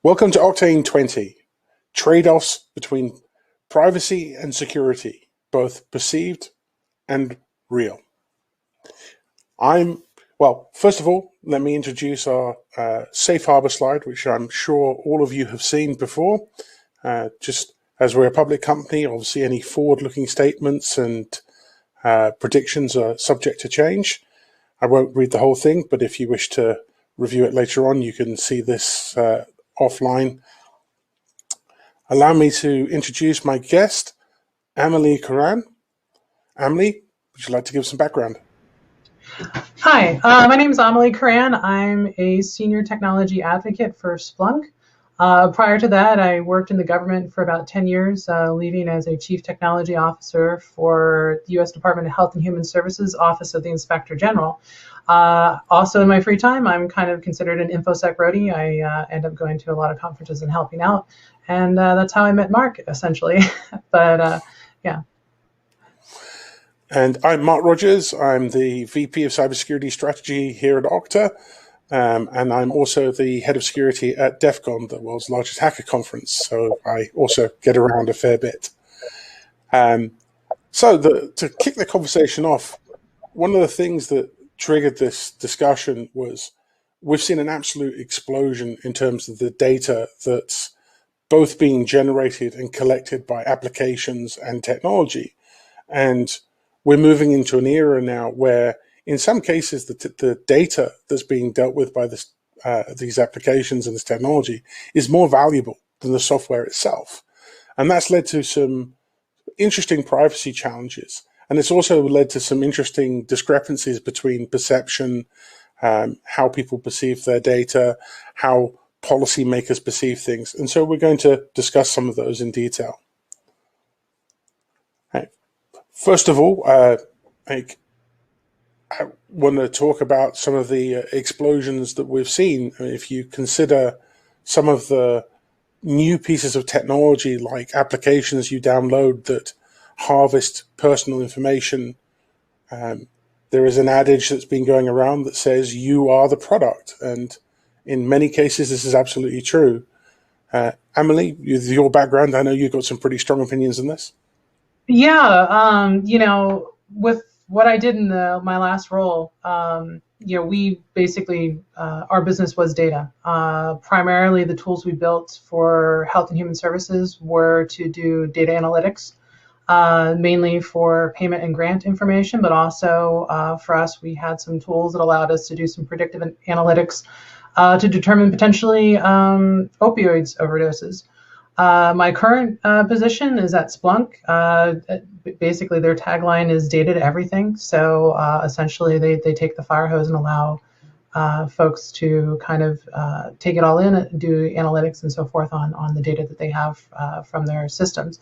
Welcome to Octane 20, trade-offs between privacy and security, both perceived and real. First of all, let me introduce our safe harbor slide, which I'm sure all of you have seen before. Just as we're a public company, obviously any forward-looking statements and predictions are subject to change. I won't read the whole thing, but if you wish to review it later on, you can see this offline. Allow me to introduce my guest, Amélie Koran. Amélie, would you like to give some background? Hi, my name is Amélie Koran. I'm a senior technology advocate for Splunk. Prior to that, I worked in the government for about 10 years, leading as a chief technology officer for the U.S. Department of Health and Human Services, Office of the Inspector General. Also in my free time, I'm kind of considered an InfoSec roadie. I end up going to a lot of conferences and helping out. And that's how I met Marc, essentially. But yeah. And I'm Marc Rogers. I'm the VP of Cybersecurity Strategy here at Okta. And I'm also the head of security at DEF CON, the world's largest hacker conference. So I also get around a fair bit. To kick the conversation off, one of the things that triggered this discussion was we've seen an absolute explosion in terms of the data that's both being generated and collected by applications and technology. And we're moving into an era now where in some cases the data that's being dealt with by these applications and this technology is more valuable than the software itself. And that's led to some interesting privacy challenges. And it's also led to some interesting discrepancies between perception, how people perceive their data, how policymakers perceive things. And so we're going to discuss some of those in detail. First of all, I want to talk about some of the explosions that we've seen. If you consider some of the new pieces of technology, like applications you download that harvest personal information, there is an adage that's been going around that says you are the product. And in many cases, this is absolutely true. Amélie, with your background, I know you've got some pretty strong opinions on this. Yeah, with what I did in my last role, we basically, our business was data. Primarily the tools we built for health and human services were to do data analytics, mainly for payment and grant information, but also for us, we had some tools that allowed us to do some predictive analytics to determine potentially opioids overdoses. My current position is at Splunk. Basically, their tagline is data to everything. So essentially, they take the fire hose and allow folks to kind of take it all in, do analytics and so forth on the data that they have from their systems.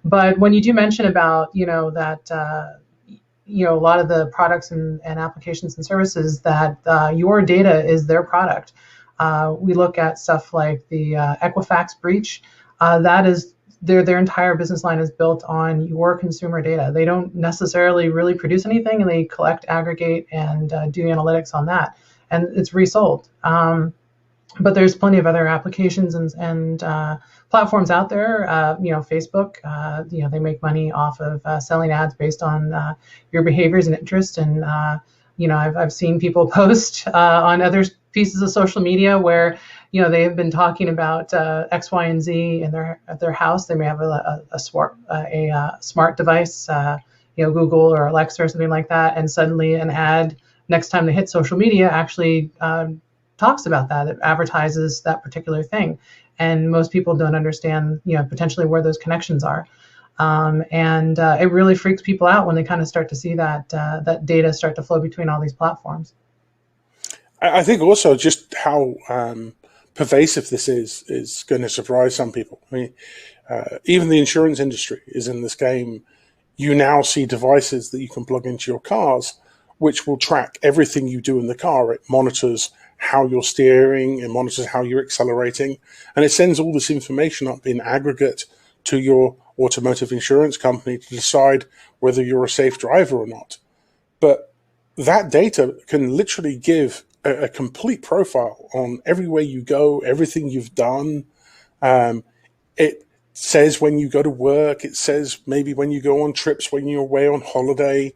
But when you do mention about, that, a lot of the products and applications and services that your data is their product. We look at stuff like the Equifax breach. That is their entire business line is built on your consumer data. They don't necessarily really produce anything, and they collect, aggregate, and do analytics on that, and it's resold. But there's plenty of other applications and platforms out there. Facebook. They make money off of selling ads based on your behaviors and interests. And I've seen people post on other pieces of social media where they have been talking about X, Y, and Z in their house. They may have a smart device, Google or Alexa or something like that, and suddenly an ad next time they hit social media actually talks about that. It advertises that particular thing, and most people don't understand potentially where those connections are. And it really freaks people out when they kind of start to see that data start to flow between all these platforms. I think also just how pervasive this is going to surprise some people. I mean, even the insurance industry is in this game. You now see devices that you can plug into your cars, which will track everything you do in the car. It monitors how you're steering, it monitors how you're accelerating, and it sends all this information up in aggregate to your automotive insurance company to decide whether you're a safe driver or not. But that data can literally give a complete profile on everywhere you go, everything you've done. It says when you go to work, it says maybe when you go on trips, when you're away on holiday.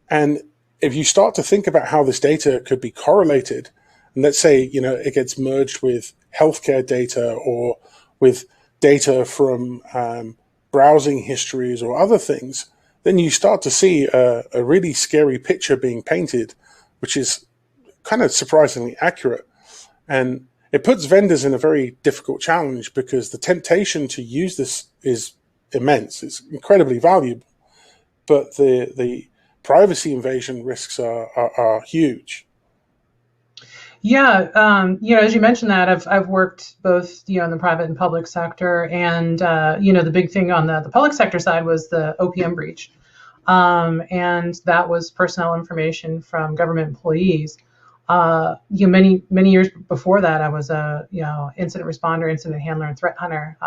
And if you start to think about how this data could be correlated, and let's say, it gets merged with healthcare data or with data from browsing histories or other things, then you start to see a really scary picture being painted, which is kind of surprisingly accurate. And it puts vendors in a very difficult challenge because the temptation to use this is immense. It's incredibly valuable, but the privacy invasion risks are huge. Yeah, as you mentioned that, I've worked both, in the private and public sector, and the big thing on the public sector side was the OPM breach, and that was personnel information from government employees. Many years before that, I was a incident responder, incident handler, and threat hunter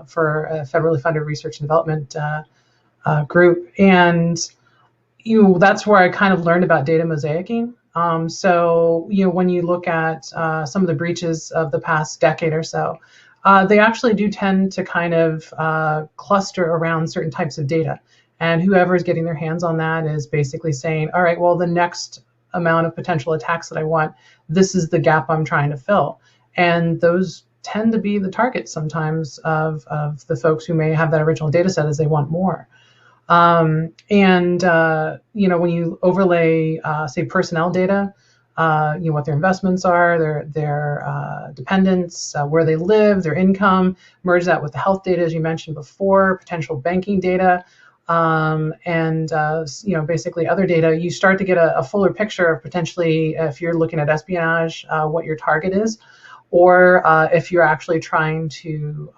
for a federally funded research and development group, and that's where I kind of learned about data mosaicing. So when you look at some of the breaches of the past decade or so, they actually do tend to kind of cluster around certain types of data. And whoever is getting their hands on that is basically saying, all right, well, the next amount of potential attacks that I want, this is the gap I'm trying to fill. And those tend to be the targets sometimes of the folks who may have that original data set as they want more. When you overlay, say, personnel data, what their investments are, their dependents, where they live, their income, merge that with the health data, as you mentioned before, potential banking data, basically other data, you start to get a fuller picture of potentially, if you're looking at espionage, what your target is, or if you're actually trying to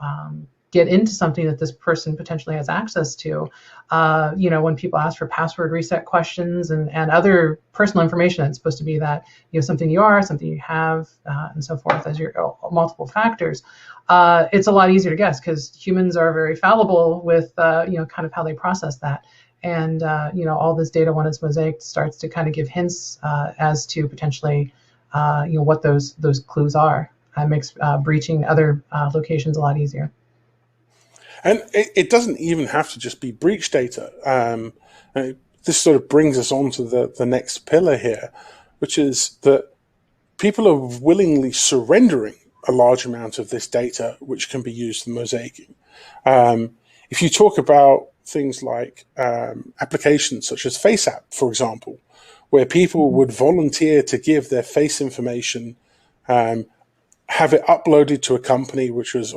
get into something that this person potentially has access to. When people ask for password reset questions and other personal information, it's supposed to be that something you are, something you have, and so forth as your multiple factors. It's a lot easier to guess because humans are very fallible with kind of how they process that. And all this data, when it's mosaic, starts to kind of give hints as to potentially what those clues are. It makes breaching other locations a lot easier. And it doesn't even have to just be breach data. This sort of brings us on to the next pillar here, which is that people are willingly surrendering a large amount of this data, which can be used for mosaicing. If you talk about things like applications such as FaceApp, for example, where people would volunteer to give their face information, have it uploaded to a company which was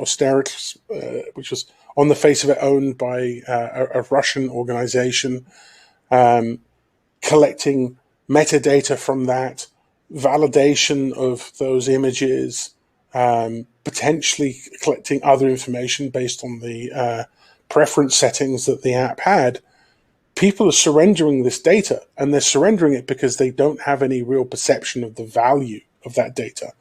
which was on the face of it owned by a Russian organization, collecting metadata from that, validation of those images, potentially collecting other information based on the preference settings that the app had. People are surrendering this data, and they're surrendering it because they don't have any real perception of the value of that data.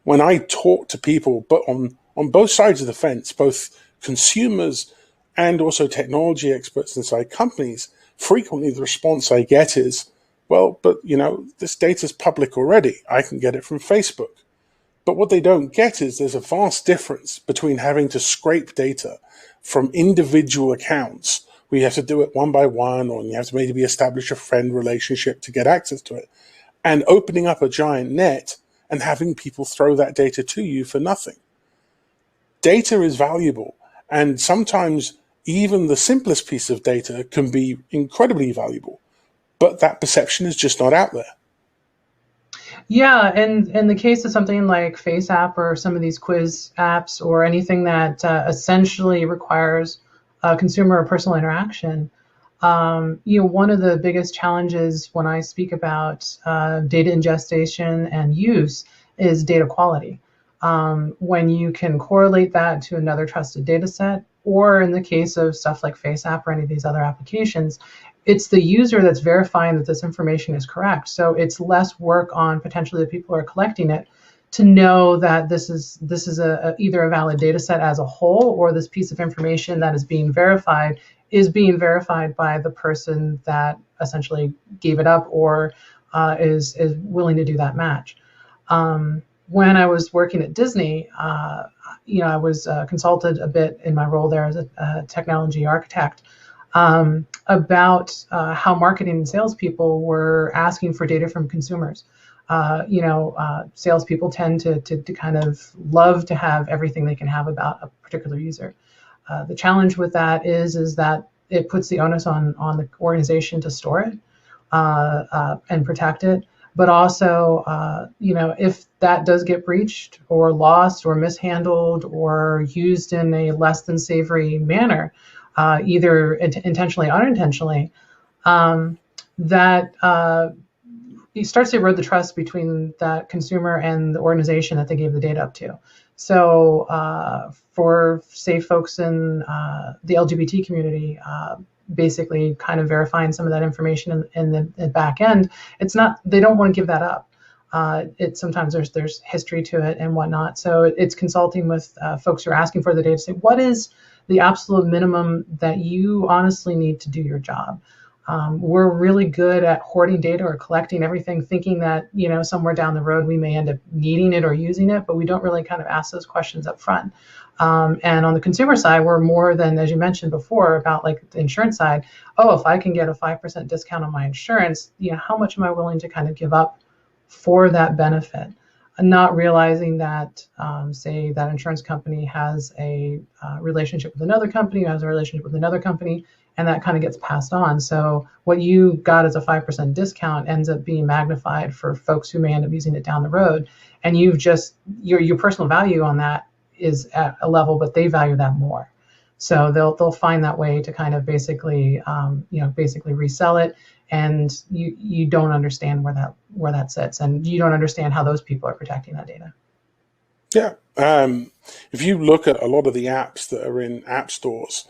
When I talk to people, but on both sides of the fence, both consumers and also technology experts inside companies, frequently the response I get is, well, but this data is public already. I can get it from Facebook. But what they don't get is there's a vast difference between having to scrape data from individual accounts where you have to do it one by one, or you have to maybe establish a friend relationship to get access to it, and opening up a giant net and having people throw that data to you for nothing. Data is valuable, and sometimes even the simplest piece of data can be incredibly valuable, but that perception is just not out there. Yeah, and in the case of something like FaceApp or some of these quiz apps or anything that essentially requires consumer or personal interaction, one of the biggest challenges when I speak about data ingestion and use is data quality. When you can correlate that to another trusted data set, or in the case of stuff like FaceApp or any of these other applications, it's the user that's verifying that this information is correct. So it's less work on potentially the people who are collecting it to know that this is either a valid data set as a whole, or this piece of information that is being verified by the person that essentially gave it up or is willing to do that match. When I was working at Disney, I was consulted a bit in my role there as a technology architect about how marketing and salespeople were asking for data from consumers. Salespeople tend to kind of love to have everything they can have about a particular user. The challenge with that is that it puts the onus on the organization to store it and protect it. But also, if that does get breached or lost or mishandled or used in a less than savory manner, either intentionally or unintentionally, that it starts to erode the trust between that consumer and the organization that they gave the data up to. So for, say, folks in the LGBT community, basically kind of verifying some of that information in the back end, they don't want to give that up. Sometimes there's history to it and whatnot. So it's consulting with folks who are asking for the data to say, what is the absolute minimum that you honestly need to do your job? We're really good at hoarding data or collecting everything, thinking that, somewhere down the road we may end up needing it or using it, but we don't really kind of ask those questions up front. And on the consumer side, we're more than, as you mentioned before, about like the insurance side. Oh, if I can get a 5% discount on my insurance, how much am I willing to kind of give up for that benefit? And not realizing that, say, that insurance company has a relationship with another company, who has a relationship with another company, and that kind of gets passed on. So what you got as a 5% discount ends up being magnified for folks who may end up using it down the road. And you've just, your personal value on that is at a level, but they value that more. So they'll find that way to kind of basically resell it, and you don't understand where that sits, and you don't understand how those people are protecting that data. Yeah, if you look at a lot of the apps that are in app stores,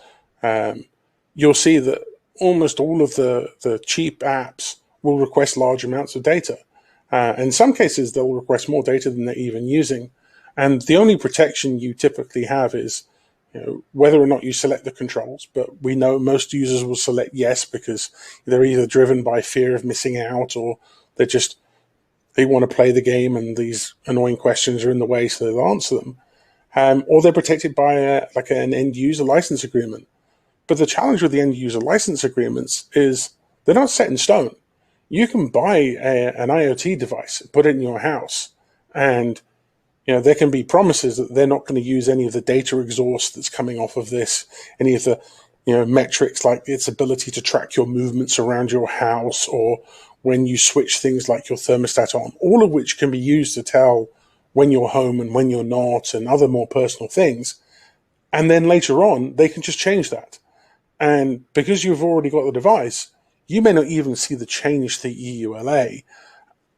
you'll see that almost all of the cheap apps will request large amounts of data. In some cases, they'll request more data than they're even using. And the only protection you typically have is whether or not you select the controls. But we know most users will select yes because they're either driven by fear of missing out, or they want to play the game and these annoying questions are in the way, so they'll answer them. Or they're protected by an end user license agreement. But the challenge with the end user license agreements is they're not set in stone. You can buy an IoT device, put it in your house, and there can be promises that they're not going to use any of the data exhaust that's coming off of this, any of the metrics like its ability to track your movements around your house, or when you switch things like your thermostat on, all of which can be used to tell when you're home and when you're not, and other more personal things. And then later on, they can just change that. And because you've already got the device, you may not even see the change to EULA,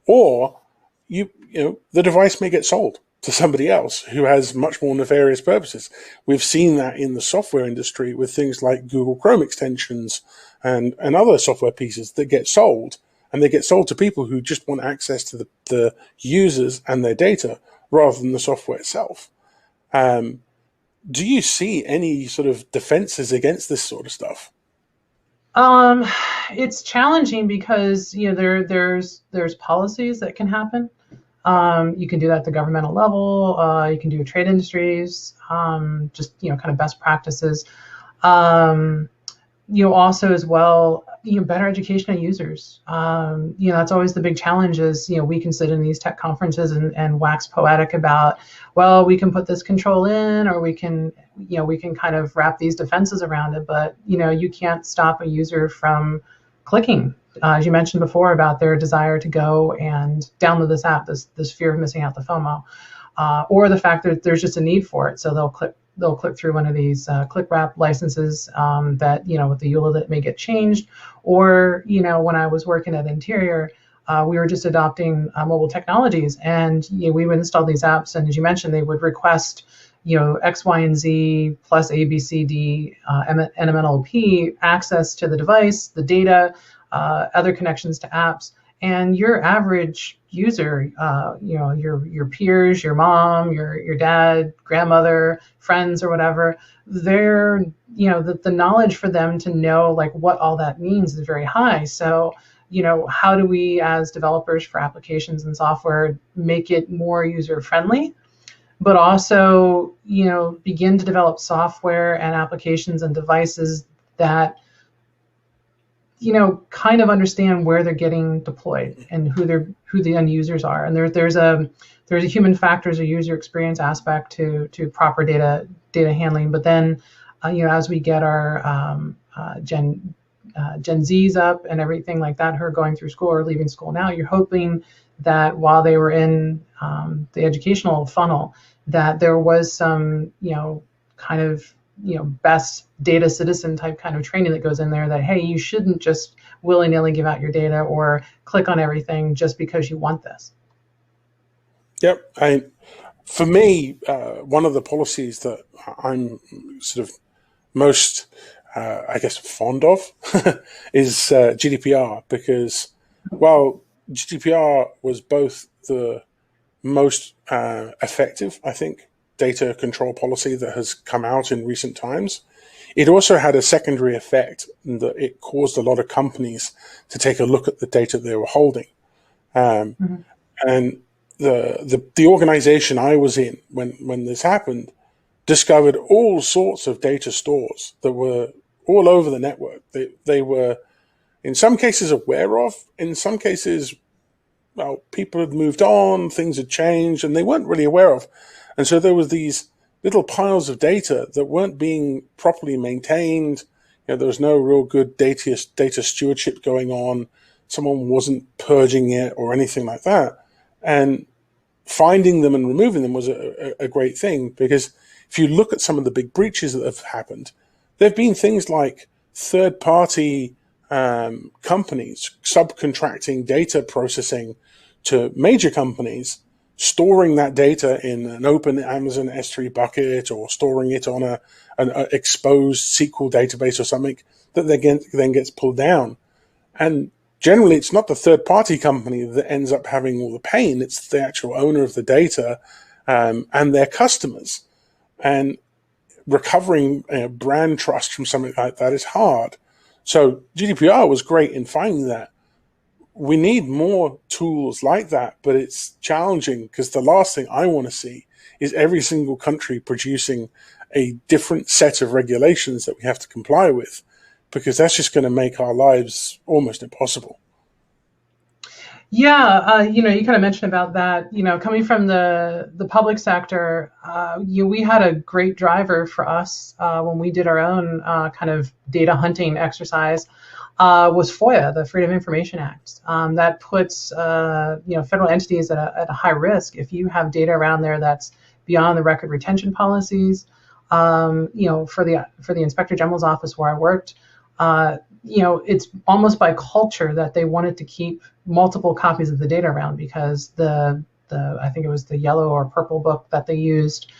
or the device may get sold to somebody else who has much more nefarious purposes. We've seen that in the software industry with things like Google Chrome extensions and other software pieces that get sold, and they get sold to people who just want access to the users and their data rather than the software itself. Do you see any sort of defenses against this sort of stuff? It's challenging because there's policies that can happen. You can do that at the governmental level. You can do trade industries, just kind of best practices. Also as well, better education of users. That's always the big challenge is, we can sit in these tech conferences and wax poetic about, well, we can put this control in, or we can kind of wrap these defenses around it, but, you can't stop a user from clicking. As you mentioned before about their desire to go and download this app, this fear of missing out, the FOMO, or the fact that there's just a need for it. So they'll click through one of these click wrap licenses that, with the EULA that may get changed. Or, when I was working at Interior, we were just adopting mobile technologies, and we would install these apps. And as you mentioned, they would request, X, Y, and Z plus A, B, C, D, NMLP access to the device, the data, other connections to apps. And your average user, your peers, your mom, your dad, grandmother, friends, or whatever, they're, the knowledge for them to know like what all that means is very high. So, how do we as developers for applications and software make it more user friendly, but also, begin to develop software and applications and devices that, kind of understand where they're getting deployed and who the end users are. And there's a human factors or user experience aspect to proper data handling. But then, as we get our Gen Zs up and everything like that, who are going through school or leaving school now, you're hoping that while they were in the educational funnel, that there was some, kind of, best data citizen type kind of training that goes in there, that, hey, you shouldn't just willy-nilly give out your data or click on everything just because you want this. Yep. For me, one of the policies that I'm sort of most, fond of is GDPR, because while GDPR was both the most effective, I think, data control policy that has come out in recent times, it also had a secondary effect in that it caused a lot of companies to take a look at the data they were holding. And the organization I was in when this happened discovered all sorts of data stores that were all over the network. They were, in some cases, aware of. In some cases, well, people had moved on, things had changed, and they weren't really aware of. And so there was these little piles of data that weren't being properly maintained. There was no real good data stewardship going on. Someone wasn't purging it or anything like that. And finding them and removing them was a great thing, because if you look at some of the big breaches that have happened, there have been things like third-party companies subcontracting data processing to major companies, storing that data in an open Amazon S3 bucket, or storing it on an exposed SQL database or something that then gets pulled down. And generally, it's not the third-party company that ends up having all the pain. It's the actual owner of the data and their customers. And recovering brand trust from something like that is hard. So GDPR was great in finding that. We need more tools like that, but it's challenging, because the last thing I want to see is every single country producing a different set of regulations that we have to comply with, because that's just going to make our lives almost impossible. Yeah, you kind of mentioned about that, coming from the public sector, we had a great driver for us when we did our own kind of data hunting exercise, was FOIA, the Freedom of Information Act. That puts federal entities at a high risk if you have data around there that's beyond the record retention policies. For the Inspector General's office where I worked, it's almost by culture that they wanted to keep multiple copies of the data around, because I think it was the yellow or purple book that they used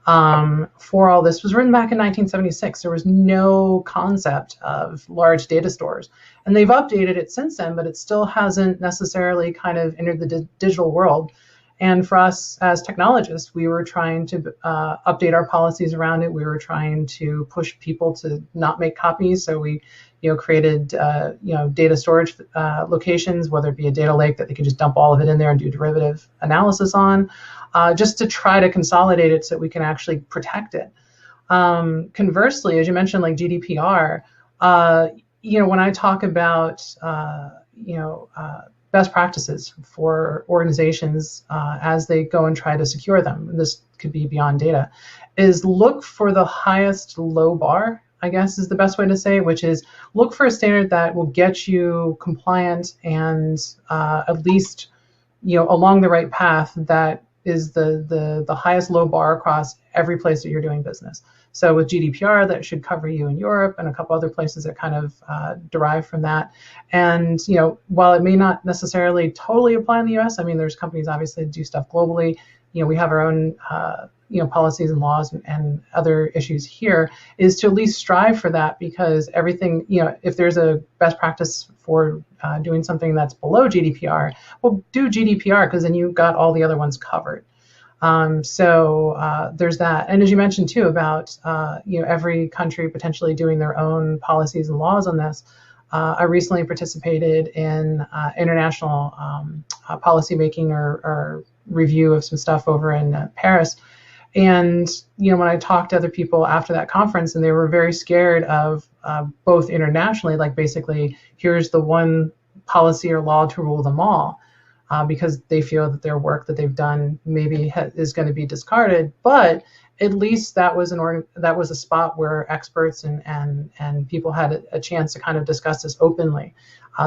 for all this was written back in 1976. There was no concept of large data stores, and they've updated it since then, but it still hasn't necessarily kind of entered the digital world. And for us as technologists, we were trying to update our policies around it. We were trying to push people to not make copies. So we, created, data storage locations, whether it be a data lake that they could just dump all of it in there and do derivative analysis on, just to try to consolidate it so that we can actually protect it. Conversely, as you mentioned, like GDPR, when I talk about, best practices for organizations as they go and try to secure them, and this could be beyond data, is look for the highest low bar, I guess is the best way to say it, which is look for a standard that will get you compliant and at least along the right path that is the highest low bar across every place that you're doing business. So with GDPR, that should cover you in Europe and a couple other places that kind of derive from that. And while it may not necessarily totally apply in the US, I mean, there's companies obviously that do stuff globally. We have our own policies and laws and other issues here, is to at least strive for that, because everything, if there's a best practice for doing something that's below GDPR, well, do GDPR, because then you've got all the other ones covered. So there's that. And as you mentioned too about every country potentially doing their own policies and laws on this, I recently participated in international policymaking or review of some stuff over in Paris. And when I talked to other people after that conference, and they were very scared of both internationally, like basically, here's the one policy or law to rule them all, because they feel that their work that they've done maybe is going to be discarded. But at least that was a spot where experts and people had a chance to kind of discuss this openly.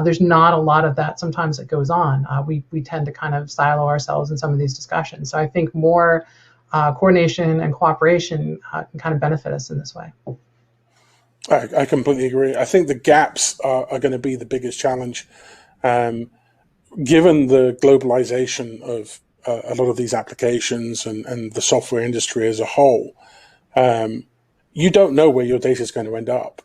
There's not a lot of that sometimes that goes on. We tend to kind of silo ourselves in some of these discussions. So I think more coordination and cooperation can kind of benefit us in this way. I completely agree. I think the gaps are going to be the biggest challenge. Given the globalization of a lot of these applications and the software industry as a whole, you don't know where your data is going to end up.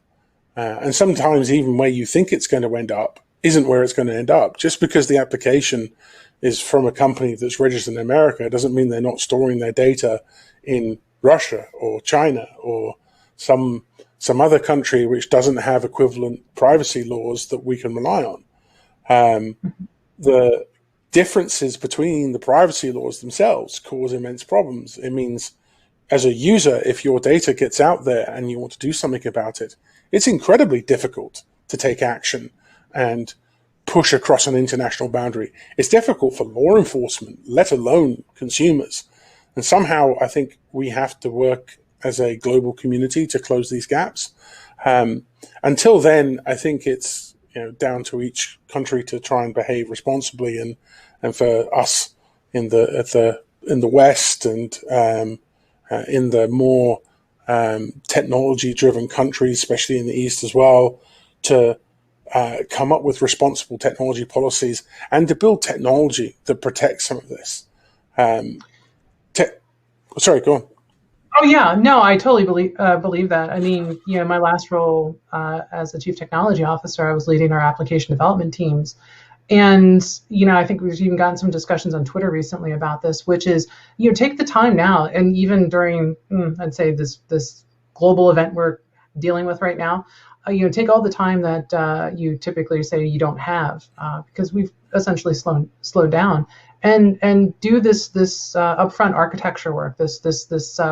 And sometimes even where you think it's going to end up isn't where it's going to end up. Just because the application is from a company that's registered in America doesn't mean they're not storing their data in Russia or China or some other country which doesn't have equivalent privacy laws that we can rely on. The differences between the privacy laws themselves cause immense problems. It means, as a user, if your data gets out there and you want to do something about it, it's incredibly difficult to take action and push across an international boundary. It's difficult for law enforcement, let alone consumers. And somehow I think we have to work as a global community to close these gaps. Until then, I think it's down to each country to try and behave responsibly, and for us in the West and in the more technology-driven countries, especially in the East as well, to come up with responsible technology policies and to build technology that protects some of this. Sorry, go on. Oh yeah, no, I totally believe that. I mean, my last role as a chief technology officer, I was leading our application development teams, and I think we've even gotten some discussions on Twitter recently about this, which is take the time now, and even during I'd say this global event we're dealing with right now, take all the time that you typically say you don't have, because we've essentially slowed down. And do this upfront architecture work, this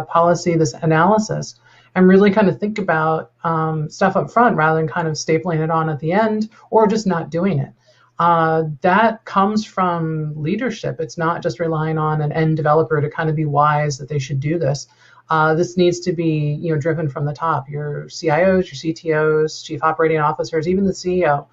policy, this analysis, and really kind of think about stuff up front rather than kind of stapling it on at the end or just not doing it. That comes from leadership. It's not just relying on an end developer to kind of be wise that they should do this. This needs to be driven from the top. Your CIOs, your CTOs, chief operating officers, even the CEO.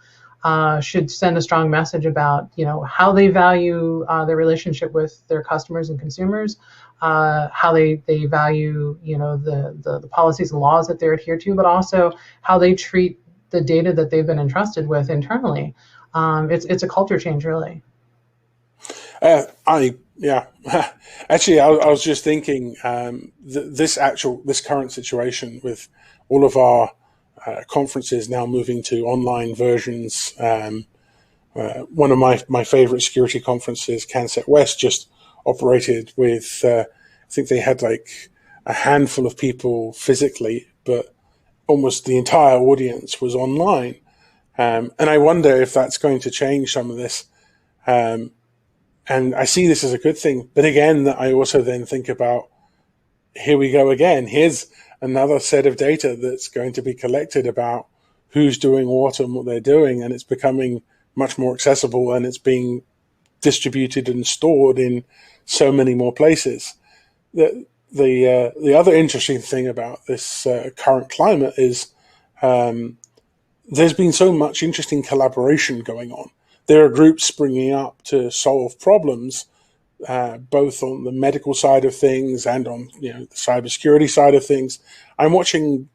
Should send a strong message about how they value their relationship with their customers and consumers, how they value the policies and laws that they adhere to, but also how they treat the data that they've been entrusted with internally. It's a culture change, really. Actually, I was just thinking this current situation with all of our conferences now moving to online versions. One of my favorite security conferences, CanSec West, just operated with, I think they had like a handful of people physically, but almost the entire audience was online. And I wonder if that's going to change some of this. And I see this as a good thing. But again, I also then think about, here we go again. Here's another set of data that's going to be collected about who's doing what and what they're doing, and it's becoming much more accessible, and it's being distributed and stored in so many more places. The other interesting thing about this current climate is there's been so much interesting collaboration going on. There are groups springing up to solve problems, both on the medical side of things and on the cybersecurity side of things. I'm watching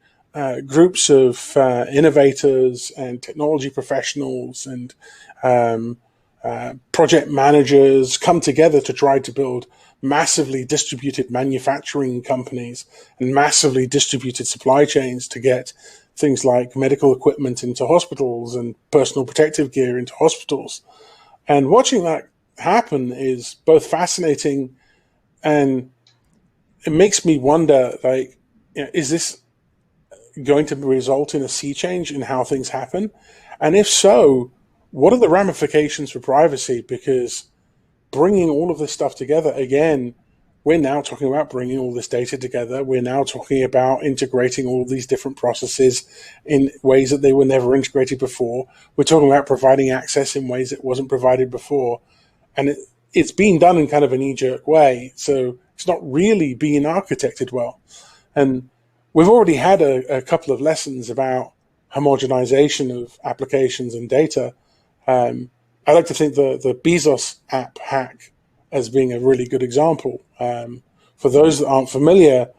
groups of innovators and technology professionals and project managers come together to try to build massively distributed manufacturing companies and massively distributed supply chains to get things like medical equipment into hospitals and personal protective gear into hospitals. And watching that happen is both fascinating, and it makes me wonder, is this going to result in a sea change in how things happen? And if so, what are the ramifications for privacy? Because bringing all of this stuff together, again, we're now talking about bringing all this data together. We're now talking about integrating all these different processes in ways that they were never integrated before. We're talking about providing access in ways that wasn't provided before. And it's being done in kind of a knee-jerk way. So it's not really being architected well. And we've already had a couple of lessons about homogenization of applications and data. I like to think the Bezos app hack as being a really good example. For those that aren't familiar,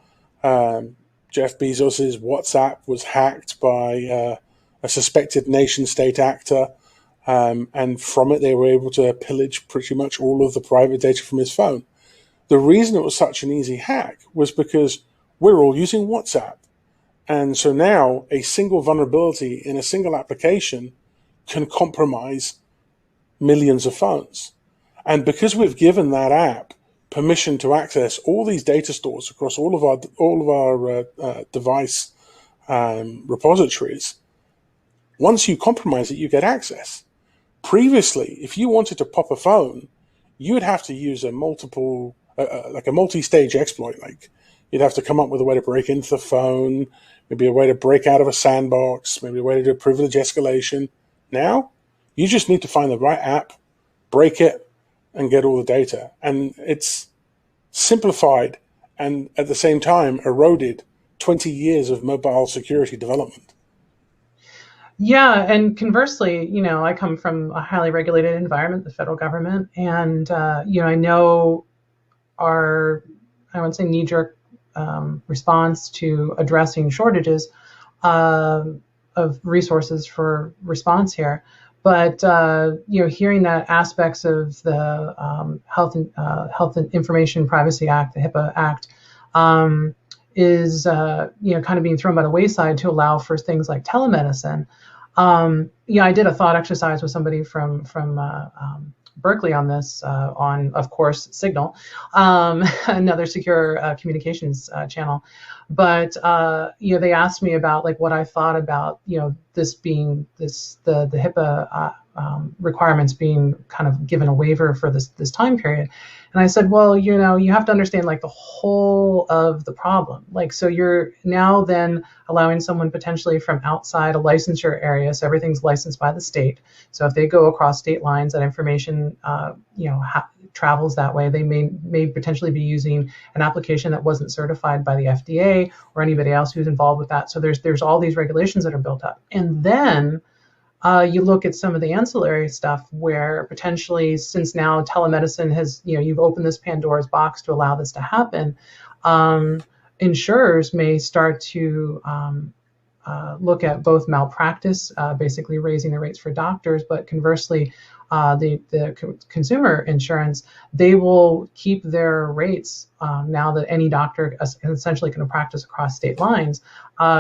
Jeff Bezos's WhatsApp was hacked by a suspected nation-state actor, and from it they were able to pillage pretty much all of the private data from his phone. The reason it was such an easy hack was because we're all using WhatsApp. And so now a single vulnerability in a single application can compromise millions of phones. And because we've given that app permission to access all these data stores across all of our device repositories, once you compromise it, you get access. Previously, if you wanted to pop a phone, you would have to use a multi-stage exploit. Like you'd have to come up with a way to break into the phone, maybe a way to break out of a sandbox, maybe a way to do a privilege escalation. Now, you just need to find the right app, break it, and get all the data. And it's simplified and at the same time eroded 20 years of mobile security development. Yeah, and conversely, I come from a highly regulated environment, the federal government, and I know our, I would say, knee-jerk response to addressing shortages of resources for response here. But hearing that aspects of the Health and Information Privacy Act, the HIPAA Act, is kind of being thrown by the wayside to allow for things like telemedicine. I did a thought exercise with somebody from Berkeley on this, on, of course, Signal, another secure communications channel. But they asked me about like what I thought about this being the HIPAA requirements being kind of given a waiver for this time period. And I said, well, you have to understand like the whole of the problem. Like, so you're now then allowing someone potentially from outside a licensure area. So everything's licensed by the state. So if they go across state lines, that information, travels that way. They may potentially be using an application that wasn't certified by the FDA or anybody else who's involved with that. So there's all these regulations that are built up. And then you look at some of the ancillary stuff where potentially, since now telemedicine has, you've opened this Pandora's box to allow this to happen, insurers may start to look at both malpractice, basically raising the rates for doctors, but conversely, the consumer insurance, they will keep their rates now that any doctor essentially can practice across state lines,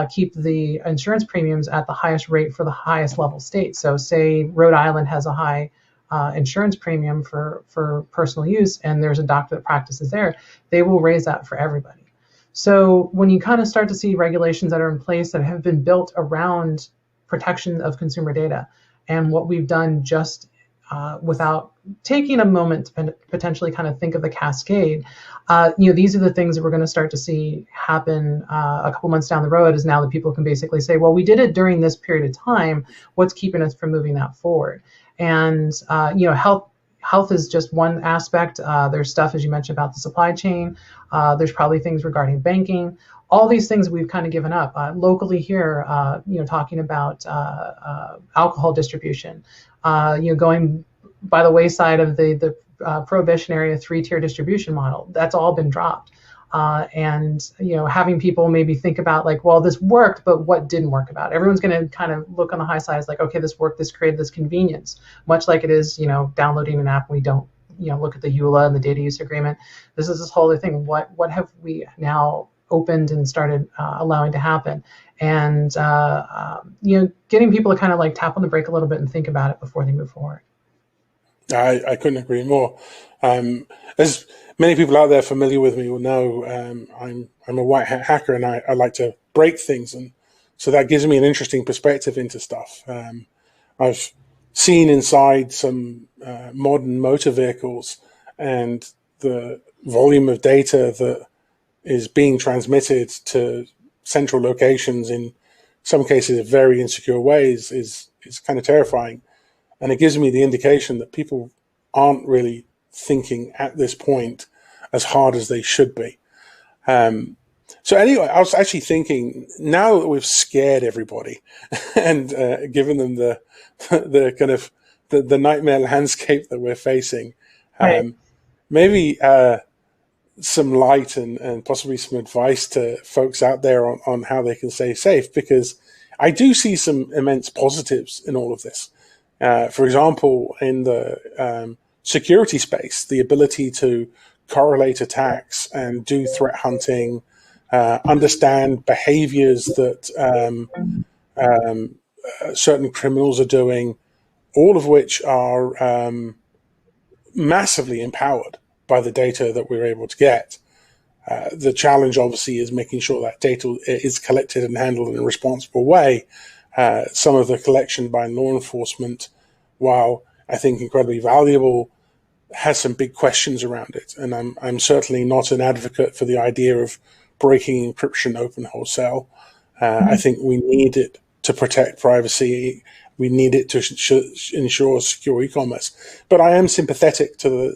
keep the insurance premiums at the highest rate for the highest level state. So say Rhode Island has a high insurance premium for personal use and there's a doctor that practices there, they will raise that for everybody. So when you kind of start to see regulations that are in place that have been built around protection of consumer data, and what we've done just without taking a moment to potentially kind of think of the cascade, these are the things that we're going to start to see happen a couple months down the road, is now that people can basically say, well, we did it during this period of time, what's keeping us from moving that forward? And health is just one aspect. There's stuff, as you mentioned, about the supply chain. There's probably things regarding banking. All these things we've kind of given up. Locally here, talking about alcohol distribution, going by the wayside of the prohibition area 3-tier distribution model. That's all been dropped. And having people maybe think about like, well, this worked, but what didn't work about it? Everyone's going to kind of look on the high side as like, okay, this worked, this created this convenience, much like it is, downloading an app. We don't, look at the EULA and the data use agreement. This is this whole other thing. What have we now opened and started allowing to happen? And getting people to kind of like tap on the brake a little bit and think about it before they move forward. I couldn't agree more. As many people out there familiar with me will know, I'm a white hat hacker, and I like to break things, and so that gives me an interesting perspective into stuff. I've seen inside some modern motor vehicles, and the volume of data that is being transmitted to central locations in some cases very insecure ways is kind of terrifying. And it gives me the indication that people aren't really thinking at this point as hard as they should be. So anyway, I was actually thinking, now that we've scared everybody and given them the kind of the nightmare landscape that we're facing, Right. maybe some light and possibly some advice to folks out there on how they can stay safe, because I do see some immense positives in all of this. For example, in the security space, the ability to correlate attacks and do threat hunting, understand behaviors that certain criminals are doing, all of which are massively empowered by the data that we're able to get. The challenge, obviously, is making sure that data is collected and handled in a responsible way. Some of the collection by law enforcement, while I think incredibly valuable, has some big questions around it. And I'm certainly not an advocate for the idea of breaking encryption open wholesale. I think we need it to protect privacy. We need it to ensure secure e-commerce. But I am sympathetic to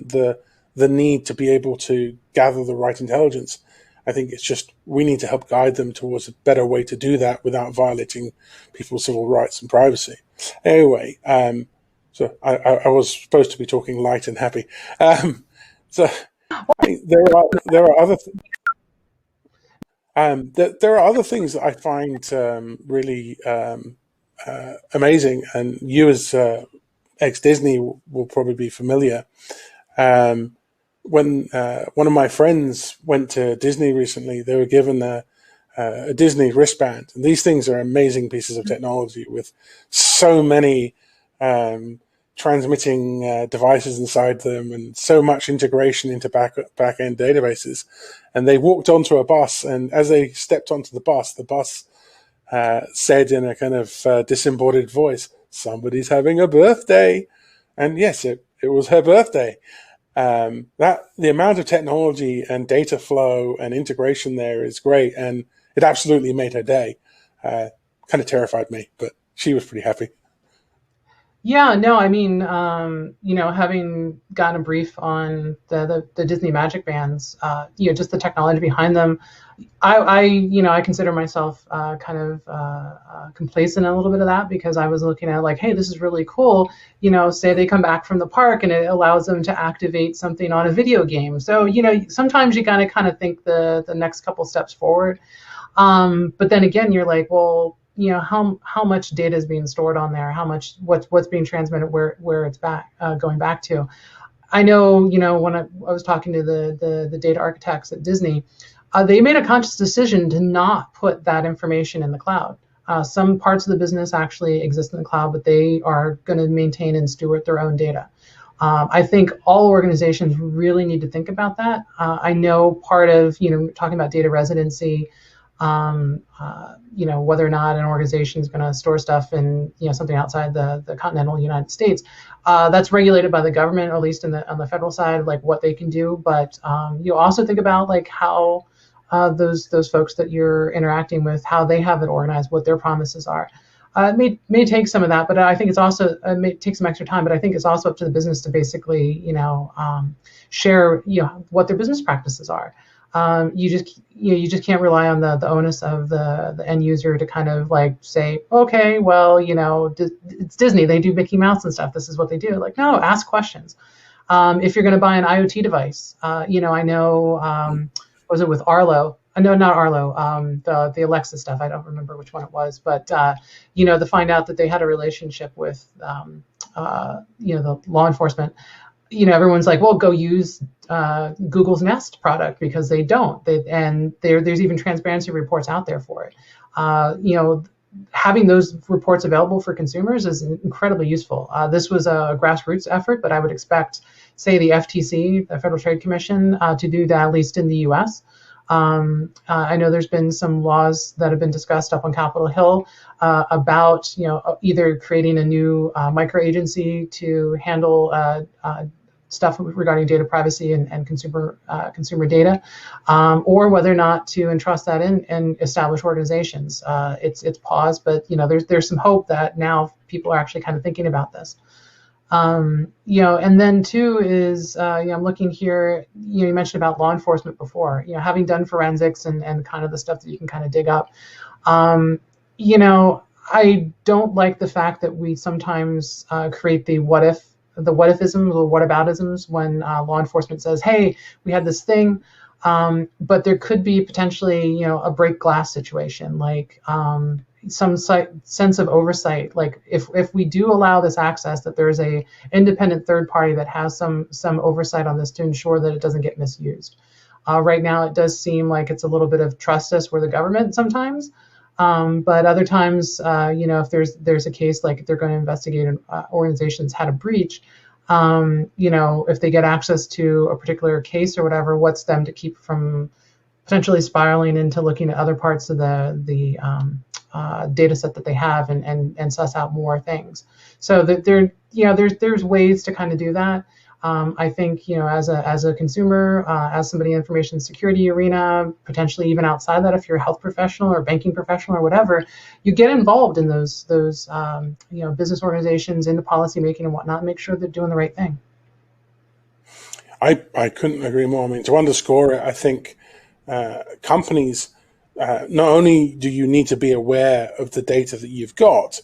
the need to be able to gather the right intelligence. I think it's just we need to help guide them towards a better way to do that without violating people's civil rights and privacy. Anyway, so I was supposed to be talking light and happy. So there are other there are other things that I find really amazing, and you as ex-Disney will probably be familiar. When one of my friends went to Disney recently, they were given a Disney wristband. And these things are amazing pieces of technology with so many transmitting devices inside them and so much integration into back-end databases. And they walked onto a bus, and as they stepped onto the bus said in a kind of disembodied voice, "Somebody's having a birthday." And yes, it was her birthday. That the amount of technology and data flow and integration there is great, and it absolutely made her day. Kind of terrified me, but she was pretty happy. Yeah, no, I mean, having gotten a brief on the Disney Magic Bands, just the technology behind them, I consider myself kind of complacent in a little bit of that, because I was looking at like, hey, this is really cool. Say they come back from the park and it allows them to activate something on a video game. So, sometimes you gotta kind of think the next couple steps forward. But then again, you're like, well, how much data is being stored on there, how much what's being transmitted, where it's going back to. I know, when I was talking to the data architects at Disney, they made a conscious decision to not put that information in the cloud. Some parts of the business actually exist in the cloud, but they are going to maintain and steward their own data. I think all organizations really need to think about that. I know part of, talking about data residency, whether or not an organization is going to store stuff in, something outside the continental United States, that's regulated by the government, or at least on the federal side, like what they can do. But you also think about like how those folks that you're interacting with, how they have it organized, what their promises are. It may take some of that, but I think it's also, it may take some extra time, but I think it's also up to the business to basically, share, what their business practices are. You just can't rely on the onus of the end user to kind of like say, okay, well, it's Disney, they do Mickey Mouse and stuff, this is what they do. Like, no, ask questions. If you're going to buy an IoT device, I know, was it with Arlo? No, not Arlo. The Alexa stuff. I don't remember which one it was, but to find out that they had a relationship with the law enforcement. Everyone's like, well, go use Google's Nest product, because they don't. There's even transparency reports out there for it. Having those reports available for consumers is incredibly useful. This was a grassroots effort, but I would expect, say, the FTC, the Federal Trade Commission, to do that, at least in the U.S. I know there's been some laws that have been discussed up on Capitol Hill about either creating a new micro agency to handle stuff regarding data privacy and consumer data, or whether or not to entrust that in established organizations. It's paused, but there's some hope that now people are actually kind of thinking about this. And then two is, I'm looking here, you mentioned about law enforcement before, having done forensics and kind of the stuff that you can kind of dig up. I don't like the fact that we sometimes create the what ifisms or whataboutisms when law enforcement says, hey, we had this thing, but there could be potentially, a break glass situation, like some sense of oversight. Like if we do allow this access, that there's a independent third party that has some oversight on this to ensure that it doesn't get misused. Right now, it does seem like it's a little bit of trust us, we're the government sometimes. But other times, if there's a case like they're going to investigate organizations had a breach, if they get access to a particular case or whatever, what's them to keep from potentially spiraling into looking at other parts of the data set that they have and suss out more things. So that there's ways to kind of do that. I think, as a consumer, as somebody in information security arena, potentially even outside that, if you're a health professional or banking professional or whatever, you get involved in those business organizations, into policy making and whatnot, and make sure they're doing the right thing. I couldn't agree more. I mean, to underscore it, I think companies, not only do you need to be aware of the data that you've got,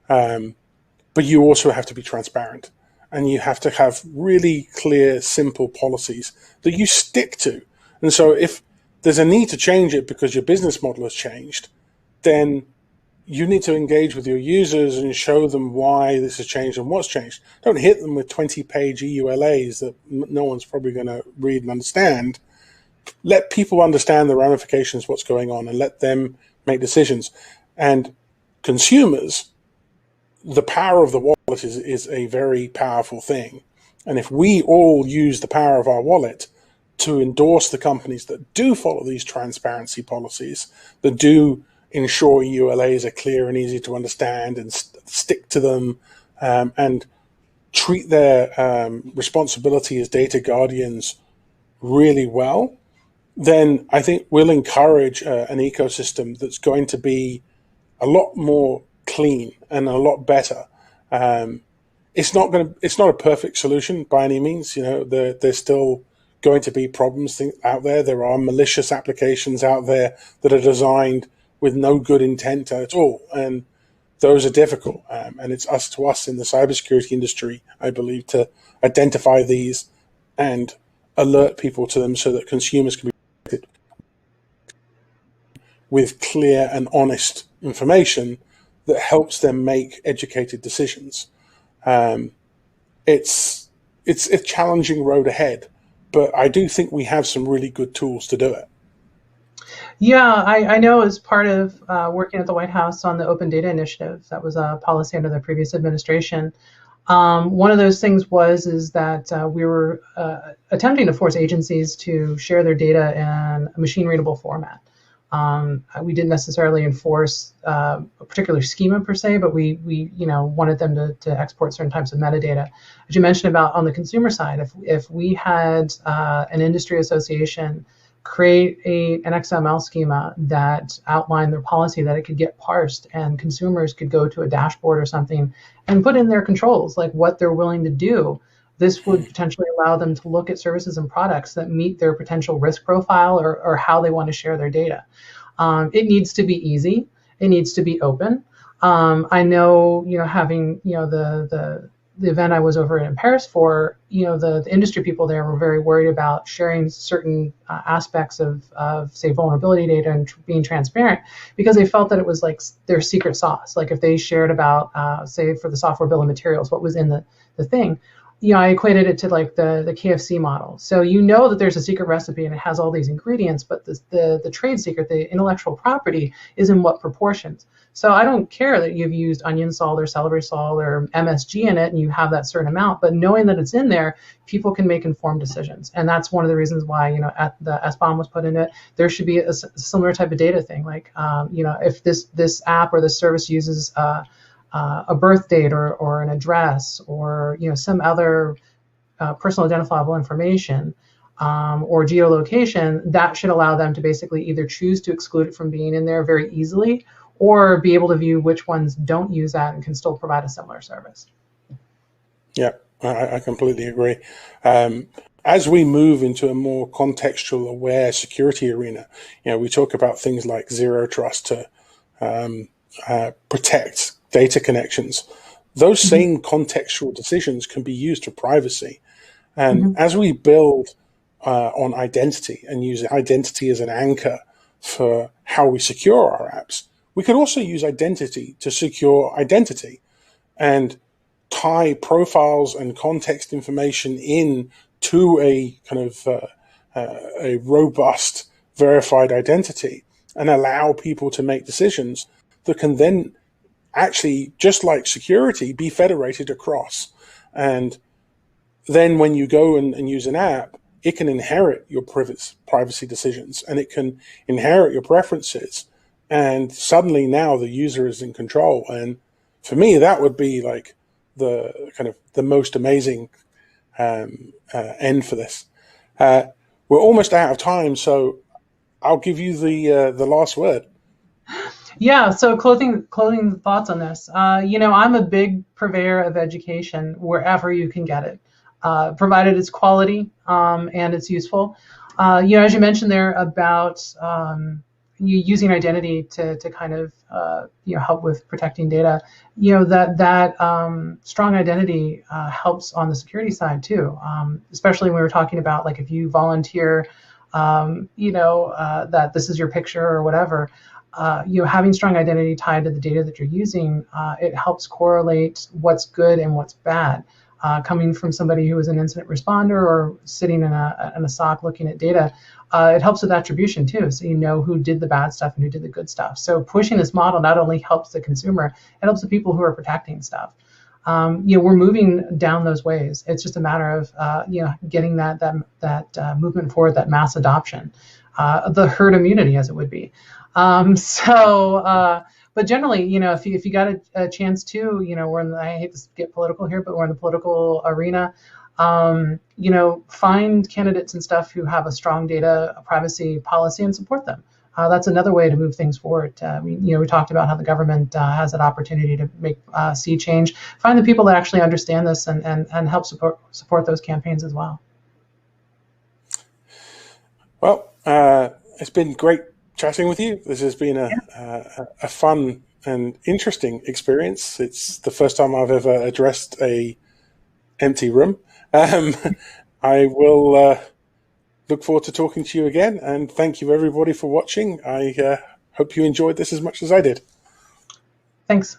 but you also have to be transparent. And you have to have really clear, simple policies that you stick to. And so if there's a need to change it because your business model has changed, then you need to engage with your users and show them why this has changed and what's changed. Don't hit them with 20-page EULAs that no one's probably going to read and understand. Let people understand the ramifications, what's going on, and let them make decisions. And consumers, the power of the wallet is a very powerful thing. And if we all use the power of our wallet to endorse the companies that do follow these transparency policies, that do ensure EULAs are clear and easy to understand and stick to them, and treat their responsibility as data guardians really well, then I think we'll encourage an ecosystem that's going to be a lot more clean and a lot better. It's not a perfect solution by any means. There's still going to be problems out there. There are malicious applications out there that are designed with no good intent at all, and those are difficult. And it's up to us in the cybersecurity industry, I believe, to identify these and alert people to them so that consumers can be protected with clear and honest information that helps them make educated decisions. It's a challenging road ahead, but I do think we have some really good tools to do it. Yeah, I know as part of working at the White House on the Open Data Initiative, that was a policy under the previous administration. One of those things is that we were attempting to force agencies to share their data in a machine-readable format. We didn't necessarily enforce a particular schema per se, but we wanted them to export certain types of metadata. As you mentioned about on the consumer side, if we had an industry association create an XML schema that outlined their policy, that it could get parsed and consumers could go to a dashboard or something and put in their controls, like what they're willing to do, this would potentially allow them to look at services and products that meet their potential risk profile or how they want to share their data. It needs to be easy. It needs to be open. I know, having, the event I was over in Paris for, the industry people there were very worried about sharing certain aspects of, say, vulnerability data and being transparent, because they felt that it was like their secret sauce. Like if they shared about, say, for the software bill of materials, what was in the thing. I equated it to like the KFC model. So you know that there's a secret recipe and it has all these ingredients, but the trade secret, the intellectual property, is in what proportions. So I don't care that you've used onion salt or celery salt or MSG in it and you have that certain amount, but knowing that it's in there, people can make informed decisions. And that's one of the reasons why, at the SBOM was put in it, there should be a similar type of data thing. Like, if this app or this service uses a birth date or an address or some other personal identifiable information or geolocation, that should allow them to basically either choose to exclude it from being in there very easily or be able to view which ones don't use that and can still provide a similar service. Yeah, I completely agree. As we move into a more contextual aware security arena, we talk about things like zero trust to protect data connections. Those same contextual decisions can be used for privacy. And as we build on identity and use identity as an anchor for how we secure our apps, we could also use identity to secure identity and tie profiles and context information in to a kind of a robust, verified identity and allow people to make decisions that can then actually, just like security, be federated across. And then when you go and use an app, it can inherit your privacy decisions and it can inherit your preferences. And suddenly now the user is in control. And for me, that would be like the kind of the most amazing end for this. We're almost out of time, so I'll give you the last word. Yeah, so clothing thoughts on this. I'm a big purveyor of education wherever you can get it, provided it's quality and it's useful. As you mentioned there about you using identity to kind of help with protecting data. That strong identity helps on the security side too, especially when we were talking about like if you volunteer, that this is your picture or whatever. Having strong identity tied to the data that you're using, it helps correlate what's good and what's bad. Coming from somebody who is an incident responder or sitting in a SOC looking at data, it helps with attribution too. So you know who did the bad stuff and who did the good stuff. So pushing this model not only helps the consumer, it helps the people who are protecting stuff. We're moving down those ways. It's just a matter of getting that movement forward, that mass adoption, the herd immunity, as it would be. But generally, if you got a chance to, I hate to get political here, but we're in the political arena. Find candidates and stuff who have a strong data privacy policy and support them. That's another way to move things forward. We talked about how the government has that opportunity to make sea change. Find the people that actually understand this and help support those campaigns as well. Well, it's been great chatting with you. This has been a fun and interesting experience. It's the first time I've ever addressed a empty room. I will look forward to talking to you again, and thank you everybody for watching. I hope you enjoyed this as much as I did. Thanks.